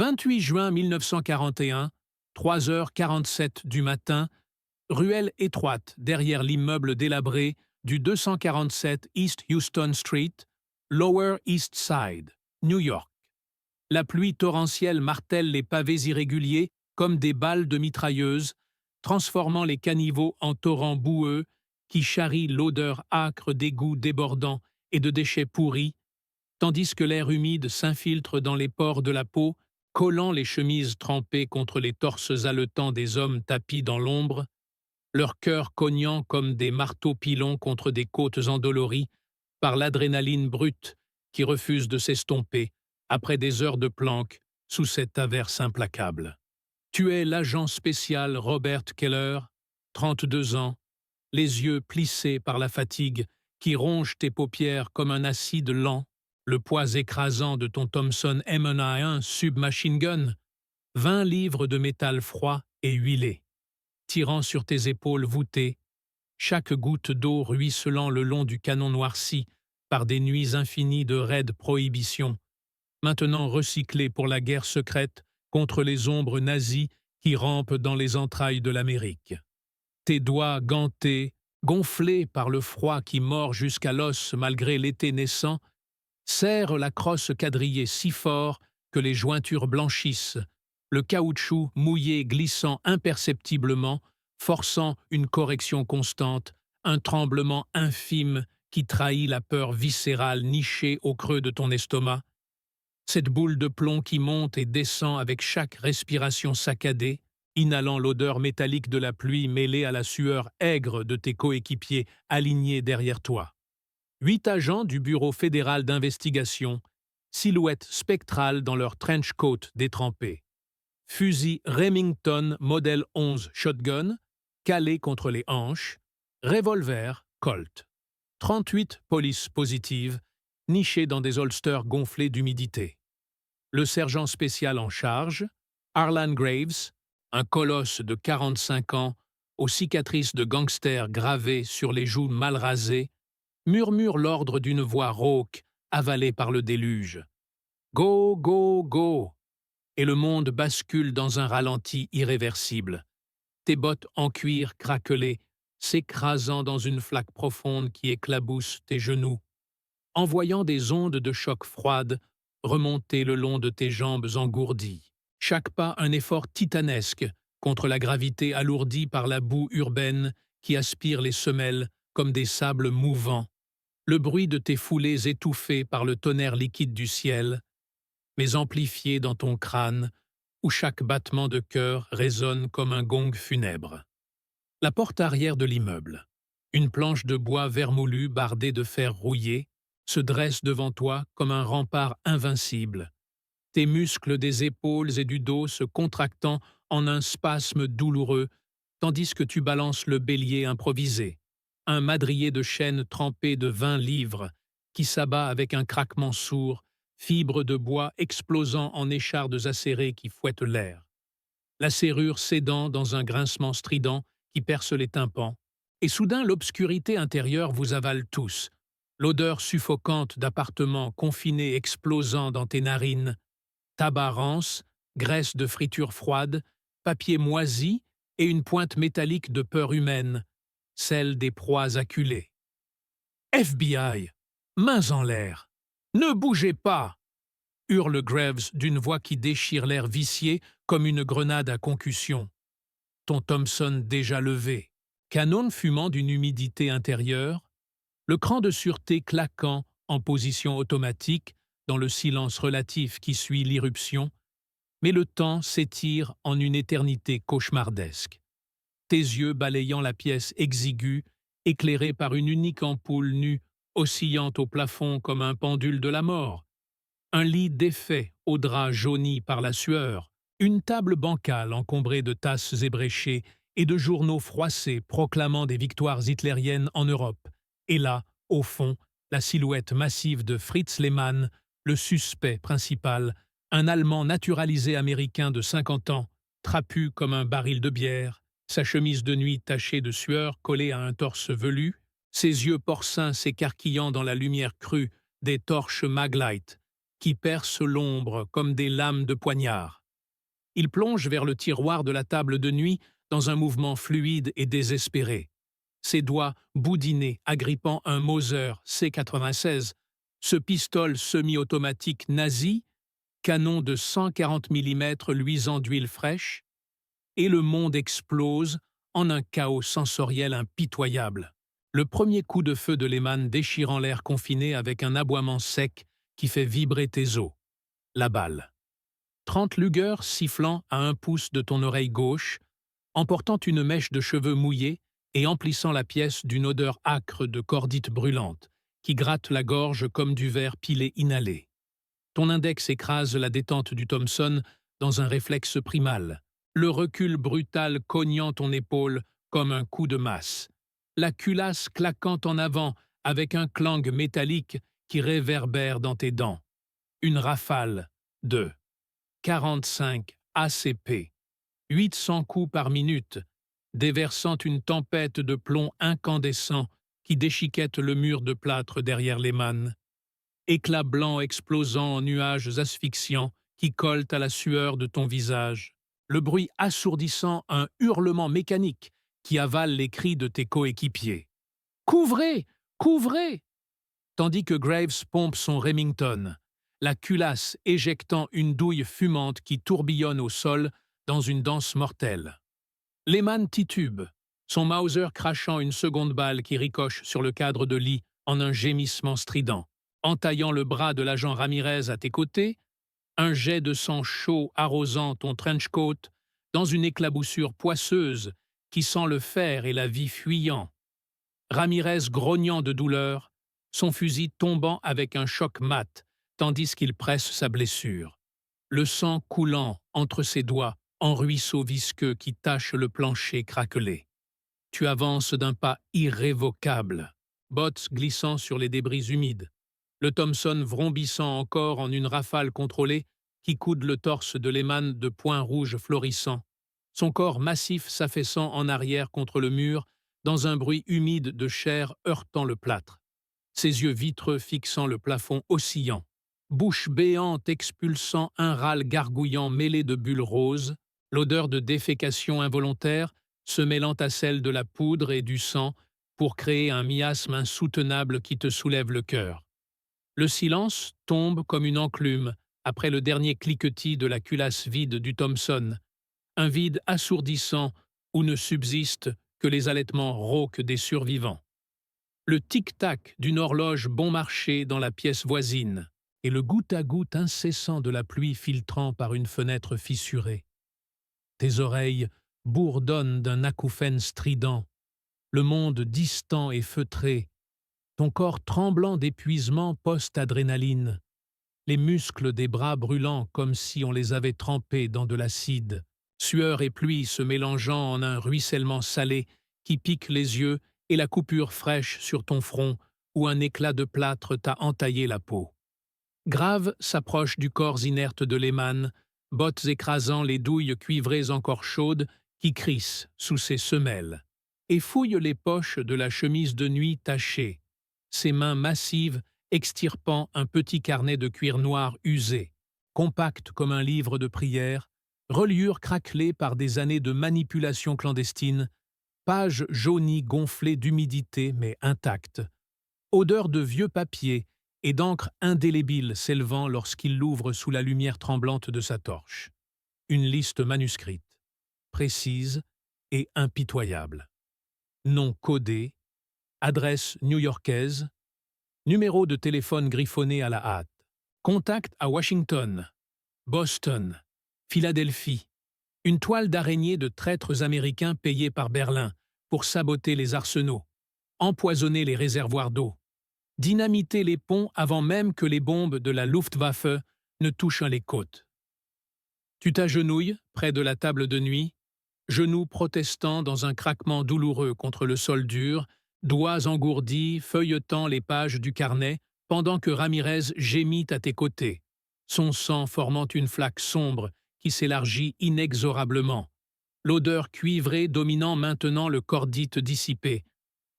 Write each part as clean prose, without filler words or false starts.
28 juin 1941, 3h47 du matin, ruelle étroite derrière l'immeuble délabré du 247 East Houston Street, Lower East Side, New York. La pluie torrentielle martèle les pavés irréguliers comme des balles de mitrailleuse, transformant les caniveaux en torrents boueux qui charrient l'odeur âcre d'égouts débordants et de déchets pourris, tandis que l'air humide s'infiltre dans les pores de la peau, collant les chemises trempées contre les torses haletants des hommes tapis dans l'ombre, leurs cœurs cognant comme des marteaux pilons contre des côtes endolories par l'adrénaline brute qui refuse de s'estomper après des heures de planque sous cette averse implacable. Tu es l'agent spécial Robert Keller, 32 ans, les yeux plissés par la fatigue qui ronge tes paupières comme un acide lent, le poids écrasant de ton Thompson M1A1 submachine gun, 20 livres de métal froid et huilé, tirant sur tes épaules voûtées, chaque goutte d'eau ruisselant le long du canon noirci par des nuits infinies de raides prohibitions, maintenant recyclées pour la guerre secrète contre les ombres nazies qui rampent dans les entrailles de l'Amérique. Tes doigts gantés, gonflés par le froid qui mord jusqu'à l'os malgré l'été naissant, serrent la crosse quadrillée si fort que les jointures blanchissent, le caoutchouc mouillé glissant imperceptiblement, forçant une correction constante, un tremblement infime qui trahit la peur viscérale nichée au creux de ton estomac, cette boule de plomb qui monte et descend avec chaque respiration saccadée, inhalant l'odeur métallique de la pluie mêlée à la sueur aigre de tes coéquipiers alignés derrière toi. 8 agents du Bureau fédéral d'investigation, silhouettes spectrales dans leur trench coat détrempés. Fusil Remington modèle 11 shotgun, calé contre les hanches, revolver Colt. 38 polices positives, nichées dans des holsters gonflés d'humidité. Le sergent spécial en charge, Harlan Graves, un colosse de 45 ans, aux cicatrices de gangster gravées sur les joues mal rasées, murmure l'ordre d'une voix rauque, avalée par le déluge. « Go, go, go !» Et le monde bascule dans un ralenti irréversible. Tes bottes en cuir craquelées, s'écrasant dans une flaque profonde qui éclabousse tes genoux, envoyant des ondes de choc froides remonter le long de tes jambes engourdies. Chaque pas un effort titanesque contre la gravité alourdie par la boue urbaine qui aspire les semelles comme des sables mouvants, le bruit de tes foulées étouffées par le tonnerre liquide du ciel, mais amplifié dans ton crâne, où chaque battement de cœur résonne comme un gong funèbre. La porte arrière de l'immeuble, une planche de bois vermoulu bardée de fer rouillé, se dresse devant toi comme un rempart invincible, tes muscles des épaules et du dos se contractant en un spasme douloureux, tandis que tu balances le bélier improvisé, un madrier de chêne trempé de 20 livres, qui s'abat avec un craquement sourd, fibres de bois explosant en échardes acérées qui fouettent l'air. La serrure cédant dans un grincement strident qui perce les tympans, et soudain l'obscurité intérieure vous avale tous, l'odeur suffocante d'appartements confinés explosant dans tes narines, tabac rance, graisse de friture froide, papier moisi et une pointe métallique de peur humaine, celle des proies acculées. FBI, mains en l'air. Ne bougez pas! Hurle Graves d'une voix qui déchire l'air vicié comme une grenade à concussion. Ton Thompson déjà levé, canon fumant d'une humidité intérieure, le cran de sûreté claquant en position automatique dans le silence relatif qui suit l'irruption, mais le temps s'étire en une éternité cauchemardesque. Tes yeux balayant la pièce exiguë, éclairée par une unique ampoule nue, oscillant au plafond comme un pendule de la mort, un lit défait aux draps jaunis par la sueur, une table bancale encombrée de tasses ébréchées et de journaux froissés proclamant des victoires hitlériennes en Europe, et là, au fond, la silhouette massive de Fritz Lehmann, le suspect principal, un Allemand naturalisé américain de 50 ans, trapu comme un baril de bière, sa chemise de nuit tachée de sueur collée à un torse velu, ses yeux porcins s'écarquillant dans la lumière crue des torches Maglite, qui percent l'ombre comme des lames de poignard. Il plonge vers le tiroir de la table de nuit dans un mouvement fluide et désespéré. Ses doigts boudinés agrippant un Mauser C-96, ce pistolet semi-automatique nazi, canon de 140 mm luisant d'huile fraîche, et le monde explose en un chaos sensoriel impitoyable. Le premier coup de feu de Lehman déchirant l'air confiné avec un aboiement sec qui fait vibrer tes os. La balle. 30 Luger sifflant à 1 pouce de ton oreille gauche, emportant une mèche de cheveux mouillés et emplissant la pièce d'une odeur âcre de cordite brûlante, qui gratte la gorge comme du verre pilé inhalé. Ton index écrase la détente du Thompson dans un réflexe primal, le recul brutal cognant ton épaule comme un coup de masse, la culasse claquant en avant avec un clang métallique qui réverbère dans tes dents. Une rafale de 45 ACP, 800 coups par minute, déversant une tempête de plomb incandescent qui déchiquette le mur de plâtre derrière Lehman. Éclats blancs explosant en nuages asphyxiants qui collent à la sueur de ton visage. Le bruit assourdissant, un hurlement mécanique qui avale les cris de tes coéquipiers. « Couvrez! Couvrez !» Tandis que Graves pompe son Remington, la culasse éjectant une douille fumante qui tourbillonne au sol dans une danse mortelle. Lehman titube, son Mauser crachant une seconde balle qui ricoche sur le cadre de lit en un gémissement strident. Entaillant le bras de l'agent Ramirez à tes côtés, un jet de sang chaud arrosant ton trench-coat dans une éclaboussure poisseuse qui sent le fer et la vie fuyant. Ramirez grognant de douleur, son fusil tombant avec un choc mat, tandis qu'il presse sa blessure. Le sang coulant entre ses doigts en ruisseau visqueux qui tache le plancher craquelé. Tu avances d'un pas irrévocable, bottes glissant sur les débris humides. Le Thompson vrombissant encore en une rafale contrôlée qui coude le torse de Lehman de points rouges florissants, son corps massif s'affaissant en arrière contre le mur dans un bruit humide de chair heurtant le plâtre, ses yeux vitreux fixant le plafond oscillant, bouche béante expulsant un râle gargouillant mêlé de bulles roses, l'odeur de défécation involontaire se mêlant à celle de la poudre et du sang pour créer un miasme insoutenable qui te soulève le cœur. Le silence tombe comme une enclume après le dernier cliquetis de la culasse vide du Thompson, un vide assourdissant où ne subsistent que les halètements rauques des survivants. Le tic-tac d'une horloge bon marché dans la pièce voisine et le goutte-à-goutte incessant de la pluie filtrant par une fenêtre fissurée. Tes oreilles bourdonnent d'un acouphène strident, le monde distant et feutré, ton corps tremblant d'épuisement post-adrénaline, les muscles des bras brûlants comme si on les avait trempés dans de l'acide, sueur et pluie se mélangeant en un ruissellement salé qui pique les yeux et la coupure fraîche sur ton front où un éclat de plâtre t'a entaillé la peau. Grave s'approche du corps inerte de Lehman, bottes écrasant les douilles cuivrées encore chaudes qui crissent sous ses semelles, et fouille les poches de la chemise de nuit tachée, ses mains massives extirpant un petit carnet de cuir noir usé, compact comme un livre de prière, reliure craquelée par des années de manipulation clandestine, pages jaunies gonflées d'humidité mais intactes, odeur de vieux papier et d'encre indélébile s'élevant lorsqu'il l'ouvre sous la lumière tremblante de sa torche. Une liste manuscrite, précise et impitoyable. Nom codé, adresse new-yorkaise, numéro de téléphone griffonné à la hâte, contact à Washington, Boston, Philadelphie, une toile d'araignée de traîtres américains payés par Berlin pour saboter les arsenaux, empoisonner les réservoirs d'eau, dynamiter les ponts avant même que les bombes de la Luftwaffe ne touchent les côtes. Tu t'agenouilles près de la table de nuit, genoux protestant dans un craquement douloureux contre le sol dur, doigts engourdis feuilletant les pages du carnet pendant que Ramirez gémit à tes côtés, son sang formant une flaque sombre qui s'élargit inexorablement, l'odeur cuivrée dominant maintenant le cordite dissipé.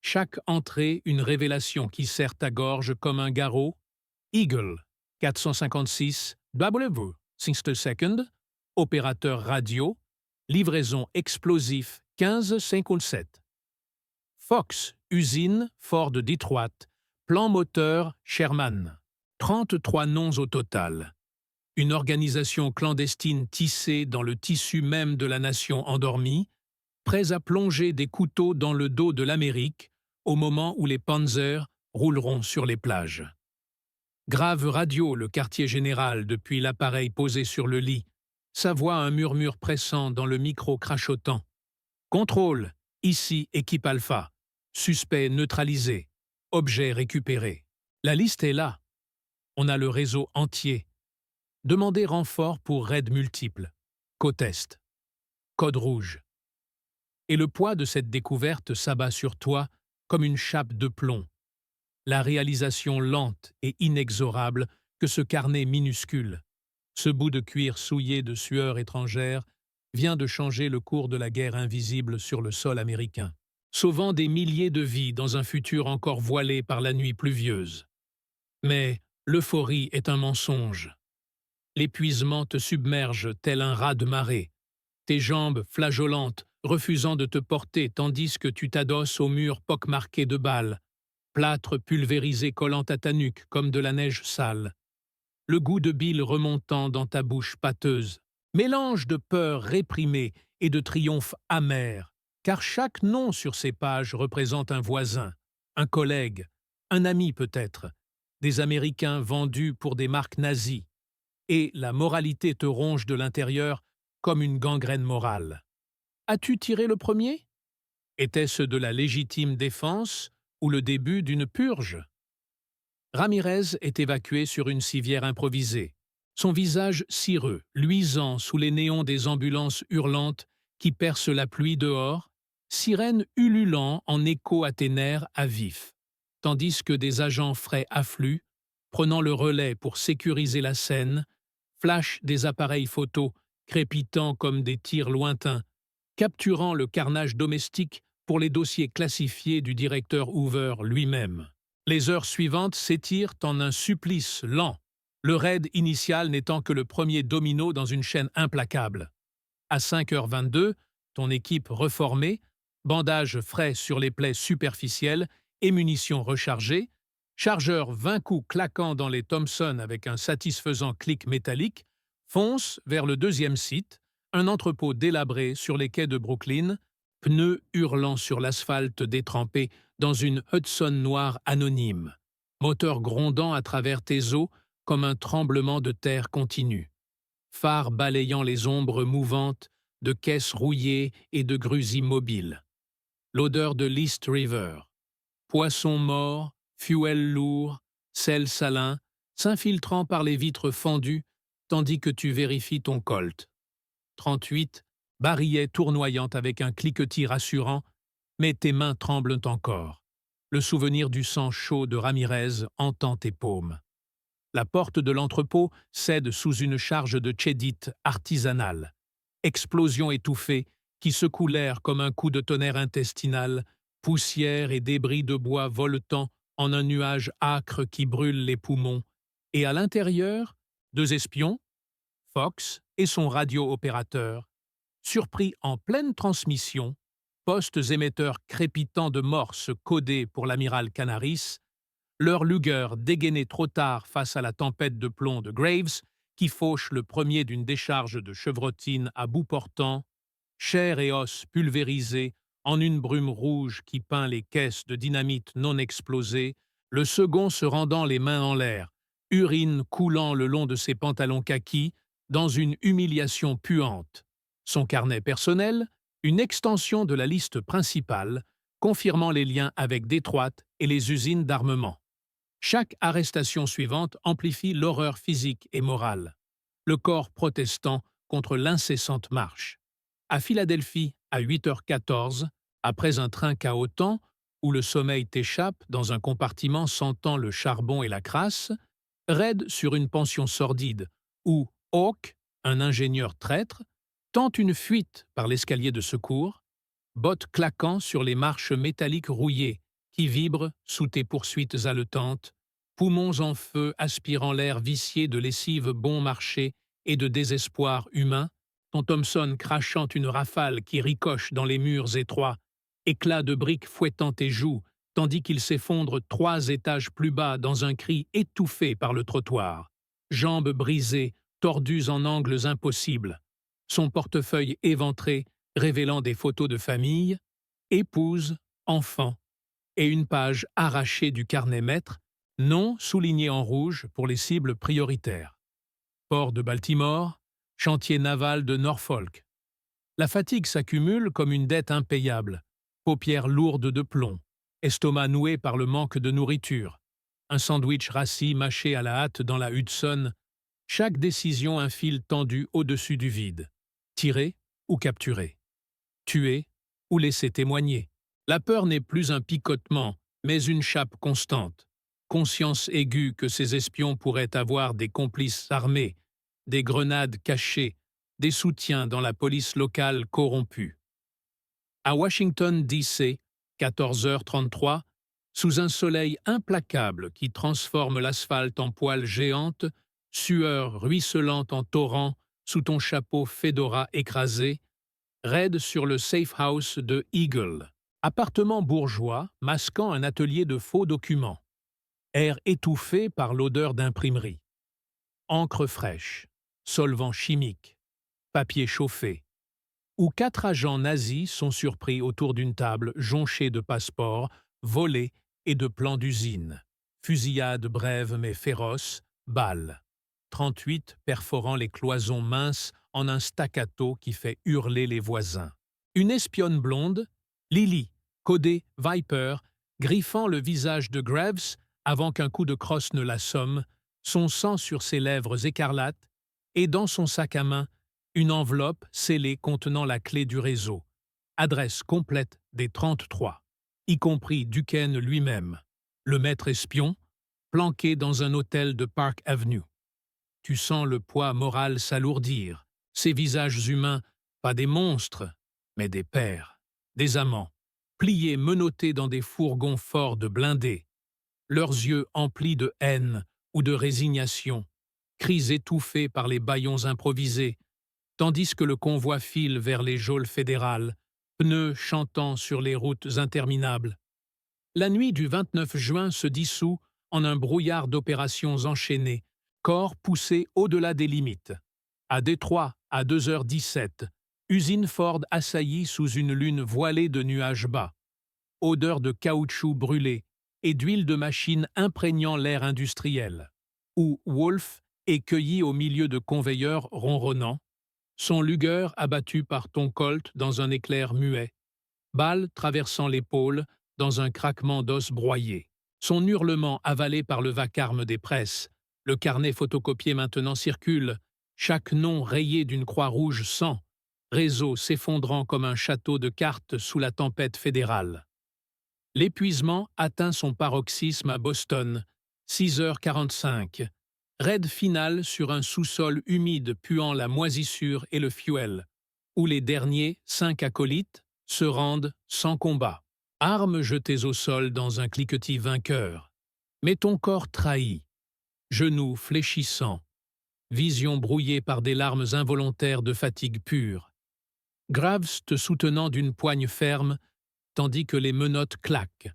Chaque entrée une révélation qui serre ta gorge comme un garrot. Eagle, 456 W. 62nd, opérateur radio, livraison explosif 1557. Fox, usine, Ford Detroit, plan moteur Sherman. 33 noms au total. Une organisation clandestine tissée dans le tissu même de la nation endormie, prêts à plonger des couteaux dans le dos de l'Amérique au moment où les Panzers rouleront sur les plages. Grave radio le quartier général depuis l'appareil posé sur le lit, sa voix un murmure pressant dans le micro crachotant. Contrôle, ici équipe Alpha. Suspect neutralisé. Objet récupéré. La liste est là. On a le réseau entier. Demandez renfort pour raid multiple. Côte Est. Code rouge. Et le poids de cette découverte s'abat sur toi comme une chape de plomb. La réalisation lente et inexorable que ce carnet minuscule, ce bout de cuir souillé de sueur étrangère, vient de changer le cours de la guerre invisible sur le sol américain, sauvant des milliers de vies dans un futur encore voilé par la nuit pluvieuse. Mais l'euphorie est un mensonge. L'épuisement te submerge tel un raz de marée, tes jambes flageolantes refusant de te porter tandis que tu t'adosses au mur pockmarqué de balles, plâtre pulvérisé collant à ta nuque comme de la neige sale. Le goût de bile remontant dans ta bouche pâteuse, mélange de peur réprimée et de triomphe amer, car chaque nom sur ces pages représente un voisin, un collègue, un ami peut-être, des Américains vendus pour des marques nazies, et la moralité te ronge de l'intérieur comme une gangrène morale. As-tu tiré le premier? Était-ce de la légitime défense ou le début d'une purge? Ramirez est évacué sur une civière improvisée, son visage cireux, luisant sous les néons des ambulances hurlantes qui percent la pluie dehors, sirènes ululant en écho à tes nerfs à vif, tandis que des agents frais affluent, prenant le relais pour sécuriser la scène, flash des appareils photo crépitant comme des tirs lointains, capturant le carnage domestique pour les dossiers classifiés du directeur Hoover lui-même. Les heures suivantes s'étirent en un supplice lent, le raid initial n'étant que le premier domino dans une chaîne implacable. À 5h22, ton équipe reformée, bandages frais sur les plaies superficielles et munitions rechargées, chargeur 20 coups claquant dans les Thompson avec un satisfaisant clic métallique, fonce vers le deuxième site, un entrepôt délabré sur les quais de Brooklyn, pneus hurlant sur l'asphalte détrempé dans une Hudson noire anonyme, moteur grondant à travers tes os comme un tremblement de terre continu, phares balayant les ombres mouvantes de caisses rouillées et de grues immobiles, l'odeur de l'East River, poissons morts, fuel lourd, sel salin, s'infiltrant par les vitres fendues tandis que tu vérifies ton Colt. 38, barillet tournoyant avec un cliquetis rassurant, mais tes mains tremblent encore. Le souvenir du sang chaud de Ramirez entend tes paumes. La porte de l'entrepôt cède sous une charge de tchédite artisanale. Explosion étouffée qui secoue l'air comme un coup de tonnerre intestinal, poussière et débris de bois voletant en un nuage âcre qui brûle les poumons, et à l'intérieur, 2 espions, Fox et son radio-opérateur, surpris en pleine transmission, postes émetteurs crépitants de morses codés pour l'amiral Canaris, leur Luger dégainé trop tard face à la tempête de plomb de Graves, qui fauche le premier d'une décharge de chevrotine à bout portant, chair et os pulvérisés en une brume rouge qui peint les caisses de dynamite non explosées, le second se rendant les mains en l'air, urine coulant le long de ses pantalons kakis, dans une humiliation puante. Son carnet personnel, une extension de la liste principale, confirmant les liens avec Détroit et les usines d'armement. Chaque arrestation suivante amplifie l'horreur physique et morale. Le corps protestant contre l'incessante marche. À Philadelphie, à 8h14, après un train cahotant, où le sommeil t'échappe dans un compartiment sentant le charbon et la crasse, raid sur une pension sordide, où Hawk, un ingénieur traître, tente une fuite par l'escalier de secours, bottes claquant sur les marches métalliques rouillées qui vibrent sous tes poursuites haletantes, poumons en feu aspirant l'air vicié de lessive bon marché et de désespoir humain, ton Thompson crachant une rafale qui ricoche dans les murs étroits, éclat de briques fouettant tes joues, tandis qu'il s'effondre 3 étages plus bas dans un cri étouffé par le trottoir. Jambes brisées, tordues en angles impossibles. Son portefeuille éventré, révélant des photos de famille, épouse, enfant, et une page arrachée du carnet maître, nom souligné en rouge pour les cibles prioritaires. Port de Baltimore, chantier naval de Norfolk. La fatigue s'accumule comme une dette impayable, paupières lourdes de plomb, estomac noué par le manque de nourriture, un sandwich rassis mâché à la hâte dans la Hudson, chaque décision un fil tendu au-dessus du vide. Tirer ou capturer. Tuer ou laisser témoigner. La peur n'est plus un picotement, mais une chape constante. Conscience aiguë que ces espions pourraient avoir des complices armés, des grenades cachées, des soutiens dans la police locale corrompue. À Washington, D.C., 14h33, sous un soleil implacable qui transforme l'asphalte en poils géantes, sueur ruisselante en torrent sous ton chapeau fedora écrasé, raid sur le safe house de Eagle, appartement bourgeois masquant un atelier de faux documents, air étouffé par l'odeur d'imprimerie, encre fraîche, solvant chimique, papier chauffé, où 4 agents nazis sont surpris autour d'une table jonchée de passeports, volés et de plans d'usine. Fusillade brève mais féroce, balles. 38 perforant les cloisons minces en un staccato qui fait hurler les voisins. Une espionne blonde, Lily, codée Viper, griffant le visage de Graves avant qu'un coup de crosse ne l'assomme, son sang sur ses lèvres écarlates, et dans son sac à main, une enveloppe scellée contenant la clé du réseau, adresse complète des 33, y compris Duquesne lui-même, le maître espion, planqué dans un hôtel de Park Avenue. Tu sens le poids moral s'alourdir, ces visages humains, pas des monstres, mais des pères, des amants, pliés menottés dans des fourgons forts de blindés, leurs yeux emplis de haine ou de résignation, cris étouffés par les bâillons improvisés, tandis que le convoi file vers les geôles fédérales, pneus chantant sur les routes interminables. La nuit du 29 juin se dissout en un brouillard d'opérations enchaînées, corps poussés au-delà des limites. À Détroit, à 2h17, usine Ford assaillie sous une lune voilée de nuages bas. Odeur de caoutchouc brûlé et d'huile de machine imprégnant l'air industriel. Où Wolf est cueilli au milieu de conveyeurs ronronnants, son Luger abattu par ton Colt dans un éclair muet, balle traversant l'épaule dans un craquement d'os broyé, son hurlement avalé par le vacarme des presses, le carnet photocopié maintenant circule, chaque nom rayé d'une croix rouge sang, réseau s'effondrant comme un château de cartes sous la tempête fédérale. L'épuisement atteint son paroxysme à Boston, 6h45, raid final sur un sous-sol humide puant la moisissure et le fuel, où les derniers, 5 acolytes, se rendent sans combat, armes jetées au sol dans un cliquetis vainqueur. Mais ton corps trahi, genoux fléchissants, vision brouillée par des larmes involontaires de fatigue pure. Graves te soutenant d'une poigne ferme, tandis que les menottes claquent,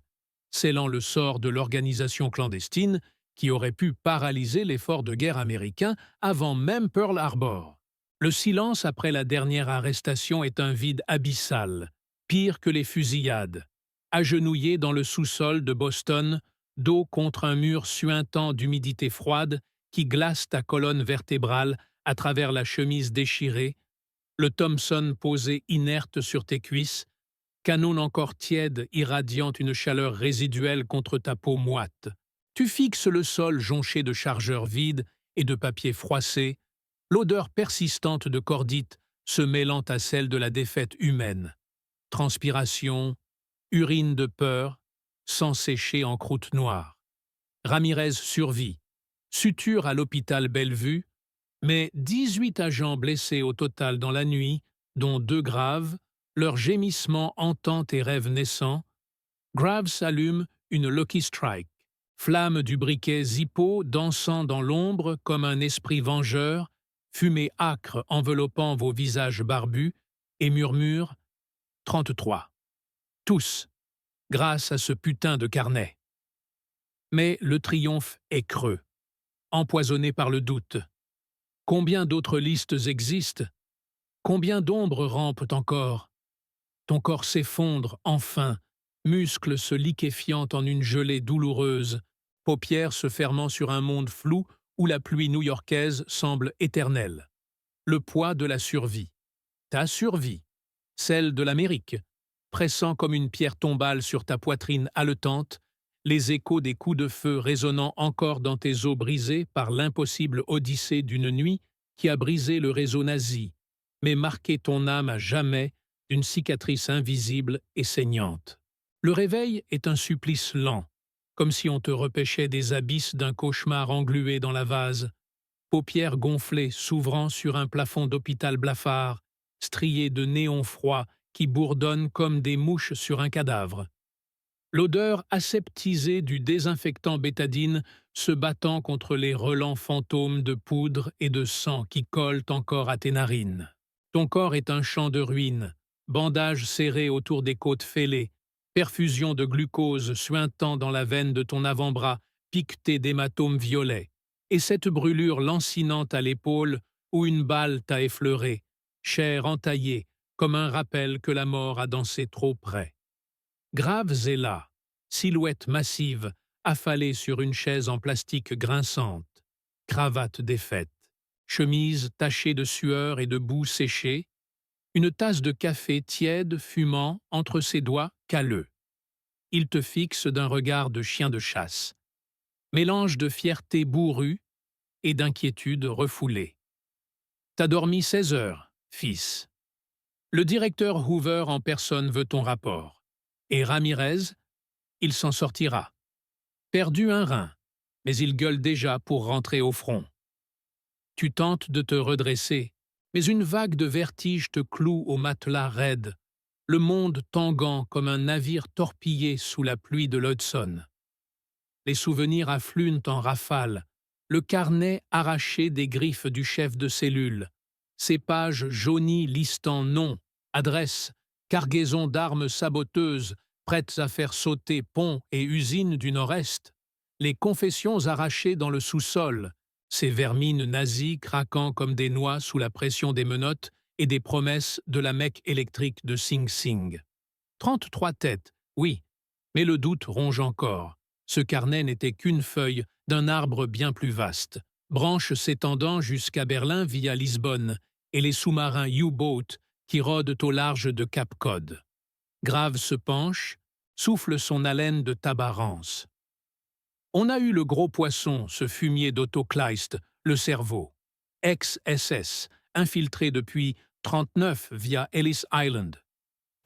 scellant le sort de l'organisation clandestine qui aurait pu paralyser l'effort de guerre américain avant même Pearl Harbor. Le silence après la dernière arrestation est un vide abyssal, pire que les fusillades. Agenouillé dans le sous-sol de Boston, dos contre un mur suintant d'humidité froide qui glace ta colonne vertébrale à travers la chemise déchirée, le Thompson posé inerte sur tes cuisses, canon encore tiède irradiant une chaleur résiduelle contre ta peau moite. Tu fixes le sol jonché de chargeurs vides et de papier froissé, l'odeur persistante de cordite se mêlant à celle de la défaite humaine. Transpiration, urine de peur, sang séché en croûte noire. Ramirez survit, suture à l'hôpital Bellevue, mais 18 agents blessés au total dans la nuit, dont 2 graves, leurs gémissements hantants et rêves naissants. Graves allume une Lucky Strike, Flamme du briquet Zippo dansant dans l'ombre comme un esprit vengeur, fumée âcre enveloppant vos visages barbus, et murmure 33. Tous, grâce à ce putain de carnet. Mais le triomphe est creux, empoisonné par le doute. Combien d'autres listes existent? Combien d'ombres rampent encore? Ton corps s'effondre, enfin, muscles se liquéfiant en une gelée douloureuse, paupières se fermant sur un monde flou où la pluie new-yorkaise semble éternelle. Le poids de la survie. Ta survie. Celle de l'Amérique. Pressant comme une pierre tombale sur ta poitrine haletante, les échos des coups de feu résonnant encore dans tes os brisés par l'impossible odyssée d'une nuit qui a brisé le réseau nazi, mais marqué ton âme à jamais d'une cicatrice invisible et saignante. Le réveil est un supplice lent, comme si on te repêchait des abysses d'un cauchemar englué dans la vase, paupières gonflées s'ouvrant sur un plafond d'hôpital blafard, strié de néons froids qui bourdonnent comme des mouches sur un cadavre. L'odeur aseptisée du désinfectant bétadine se battant contre les relents fantômes de poudre et de sang qui collent encore à tes narines. Ton corps est un champ de ruines, bandages serrés autour des côtes fêlées, perfusion de glucose suintant dans la veine de ton avant-bras, piqueté d'hématomes violets, et cette brûlure lancinante à l'épaule où une balle t'a effleuré, chair entaillée, comme un rappel que la mort a dansé trop près. Graves est là, silhouette massive, affalée sur une chaise en plastique grinçante, cravate défaite, chemise tachée de sueur et de boue séchée, une tasse de café tiède fumant entre ses doigts calleux. Il te fixe d'un regard de chien de chasse, mélange de fierté bourrue et d'inquiétude refoulée. T'as dormi 16 heures, fils. Le directeur Hoover en personne veut ton rapport. Et Ramirez, il s'en sortira. Perdu un rein, mais il gueule déjà pour rentrer au front. Tu tentes de te redresser, mais une vague de vertige te cloue au matelas raide, le monde tanguant comme un navire torpillé sous la pluie de l'Hudson. Les souvenirs affluent en rafale, le carnet arraché des griffes du chef de cellule, ses pages jaunies listant noms, adresses, cargaisons d'armes saboteuses, prêtes à faire sauter ponts et usines du Nord-Est, les confessions arrachées dans le sous-sol, ces vermines nazies craquant comme des noix sous la pression des menottes et des promesses de la Mecque électrique de Sing Sing. 33 têtes, oui, mais le doute ronge encore. Ce carnet n'était qu'une feuille d'un arbre bien plus vaste, branche s'étendant jusqu'à Berlin via Lisbonne et les sous-marins U-Boat qui rôdent au large de Cap Cod. Grave se penche, souffle son haleine de tabac rance. On a eu le gros poisson, ce fumier d'Otto Kleist, le cerveau. Ex-SS, infiltré depuis 39 via Ellis Island.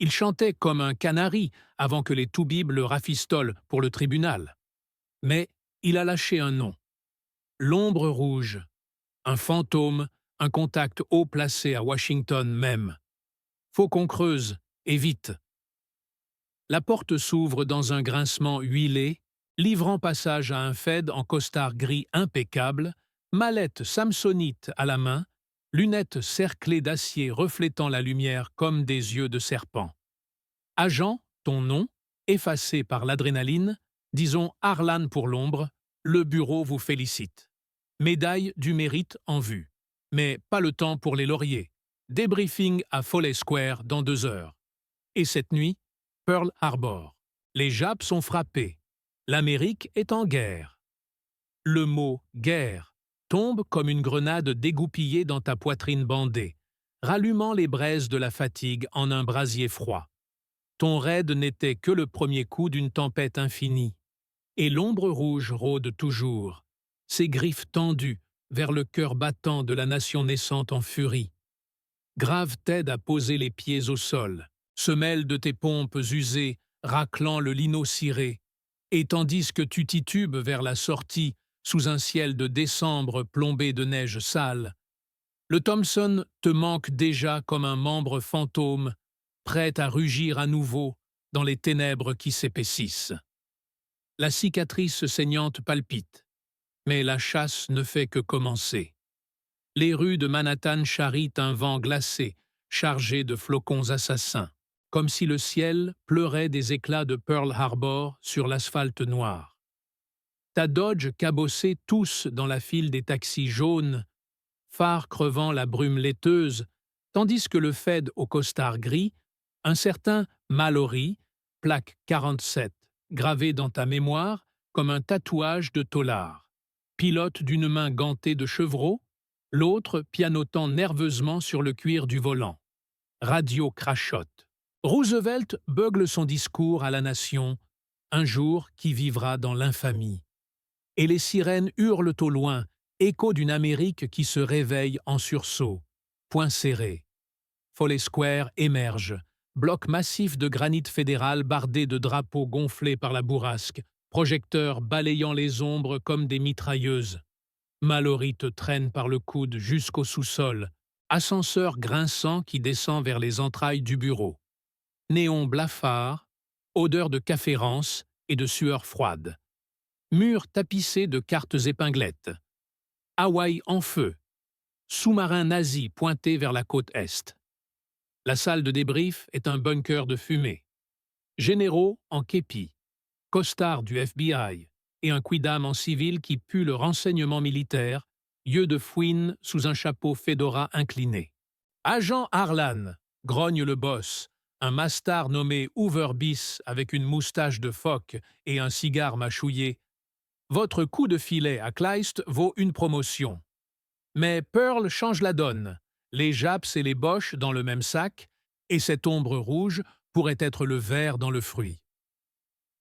Il chantait comme un canari avant que les toubibs le rafistolent pour le tribunal. Mais il a lâché un nom. L'ombre rouge. Un fantôme, un contact haut placé à Washington même. Faut qu'on creuse, et vite. La porte s'ouvre dans un grincement huilé, livrant passage à un Fed en costard gris impeccable, mallette samsonite à la main, lunettes cerclées d'acier reflétant la lumière comme des yeux de serpent. Agent, ton nom, effacé par l'adrénaline, disons Harlan pour l'ombre, le bureau vous félicite. Médaille du mérite en vue. Mais pas le temps pour les lauriers. Débriefing à Foley Square dans 2 heures. Et cette nuit, Pearl Harbor. Les Japs sont frappés. L'Amérique est en guerre. Le mot « guerre » tombe comme une grenade dégoupillée dans ta poitrine bandée, rallumant les braises de la fatigue en un brasier froid. Ton raid n'était que le premier coup d'une tempête infinie. Et l'ombre rouge rôde toujours, ses griffes tendues vers le cœur battant de la nation naissante en furie. Grave t'aide à poser les pieds au sol, semelle de tes pompes usées, raclant le lino ciré, et tandis que tu titubes vers la sortie sous un ciel de décembre plombé de neige sale, le Thompson te manque déjà comme un membre fantôme, prêt à rugir à nouveau dans les ténèbres qui s'épaississent. La cicatrice saignante palpite. Mais la chasse ne fait que commencer. Les rues de Manhattan charrient un vent glacé, chargé de flocons assassins, comme si le ciel pleurait des éclats de Pearl Harbor sur l'asphalte noir. Ta Dodge cabossée tous dans la file des taxis jaunes, phares crevant la brume laiteuse, tandis que le Fed au costard gris, un certain Mallory, plaque 47, gravé dans ta mémoire comme un tatouage de tôlard, pilote d'une main gantée de chevreau, l'autre pianotant nerveusement sur le cuir du volant. Radio crachote. Roosevelt beugle son discours à la nation, un jour qui vivra dans l'infamie. Et les sirènes hurlent au loin, écho d'une Amérique qui se réveille en sursaut. Point serré. Foley Square émerge, bloc massif de granit fédéral bardé de drapeaux gonflés par la bourrasque, projecteurs balayant les ombres comme des mitrailleuses. Mallory te traîne par le coude jusqu'au sous-sol, ascenseur grinçant qui descend vers les entrailles du bureau. Néon blafard, odeur de café rance et de sueur froide. Murs tapissés de cartes épinglettes. Hawaï en feu. Sous-marin nazi pointé vers la côte Est. La salle de débrief est un bunker de fumée. Généraux en képi. Costards du FBI et un quidam en civil qui pue le renseignement militaire, yeux de fouine sous un chapeau fedora incliné. Agent Harlan, grogne le boss, un mastard nommé Hoover Bis avec une moustache de phoque et un cigare mâchouillé. Votre coup de filet à Kleist vaut une promotion. Mais Pearl change la donne, les Japs et les Boches dans le même sac, et cette ombre rouge pourrait être le ver dans le fruit.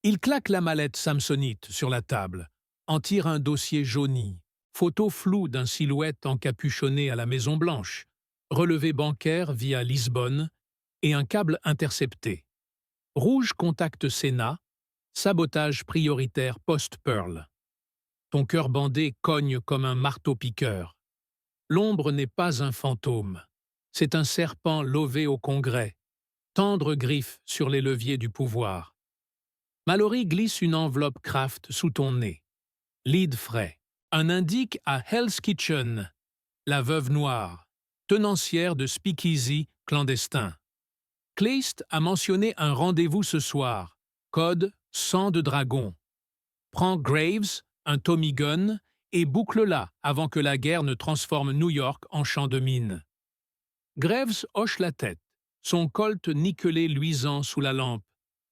Il claque la mallette samsonite sur la table, en tire un dossier jauni, photo floue d'un silhouette encapuchonné à la Maison-Blanche, relevé bancaire via Lisbonne et un câble intercepté. Rouge contacte Sénat, sabotage prioritaire post-Pearl. Ton cœur bandé cogne comme un marteau-piqueur. L'ombre n'est pas un fantôme, c'est un serpent lové au Congrès, tendre griffe sur les leviers du pouvoir. Mallory glisse une enveloppe Kraft sous ton nez. Lead frais. Un indique à Hell's Kitchen, la veuve noire, tenancière de speakeasy clandestin. Kleist a mentionné un rendez-vous ce soir, code sang de dragon. Prends Graves, un Tommy Gun, et boucle-la avant que la guerre ne transforme New York en champ de mine. Graves hoche la tête, son colt nickelé luisant sous la lampe,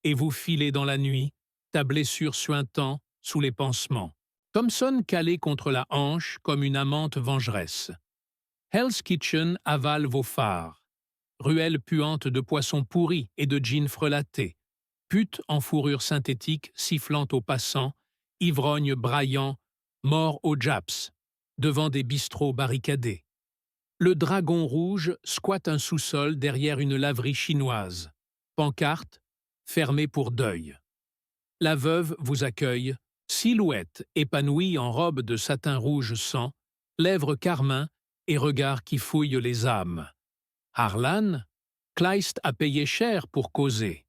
et vous filez dans la nuit, ta blessure suintant sous les pansements. Thompson calé contre la hanche comme une amante vengeresse. Hell's Kitchen avale vos phares. Ruelle puante de poissons pourris et de jeans frelatés. Pute en fourrure synthétique sifflant aux passants, ivrogne braillant, mort aux Japs, devant des bistrots barricadés. Le dragon rouge squatte un sous-sol derrière une laverie chinoise. Pancarte, fermée pour deuil. La veuve vous accueille, silhouette épanouie en robe de satin rouge sang, lèvres carmin et regard qui fouille les âmes. Harlan, Kleist a payé cher pour causer.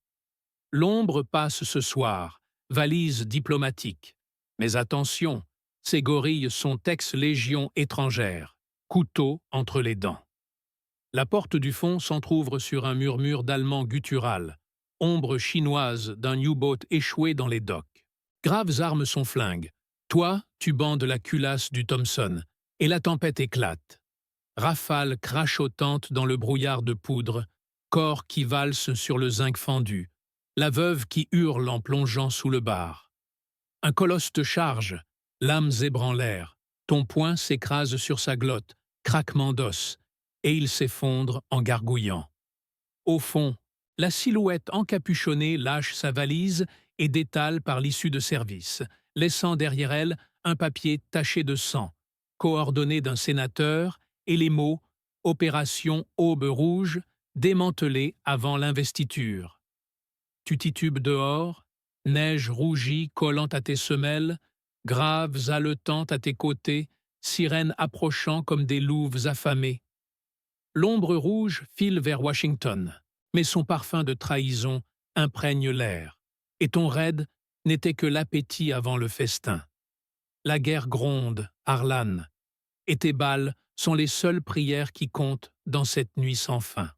L'ombre passe ce soir, valise diplomatique. Mais attention, ces gorilles sont ex-légion étrangère, couteau entre les dents. La porte du fond s'entr'ouvre sur un murmure d'allemand guttural, ombre chinoise d'un U-boat échoué dans les docks. Graves arme son flingue. Toi, tu bandes la culasse du Thompson, et la tempête éclate. Rafale crachotante dans le brouillard de poudre, corps qui valse sur le zinc fendu, la veuve qui hurle en plongeant sous le bar. Un colosse te charge, lames ébranlèrent, ton poing s'écrase sur sa glotte, craquement d'os, et il s'effondre en gargouillant. Au fond, la silhouette encapuchonnée lâche sa valise et détale par l'issue de service, laissant derrière elle un papier taché de sang, coordonné d'un sénateur, et les mots « Opération Aube Rouge » démantelés avant l'investiture. Tu titubes dehors, neige rougie collant à tes semelles, graves haletant à tes côtés, sirènes approchant comme des louves affamées. L'ombre rouge file vers Washington, mais son parfum de trahison imprègne l'air, et ton raid n'était que l'appétit avant le festin. La guerre gronde, Arlan, et tes balles sont les seules prières qui comptent dans cette nuit sans fin.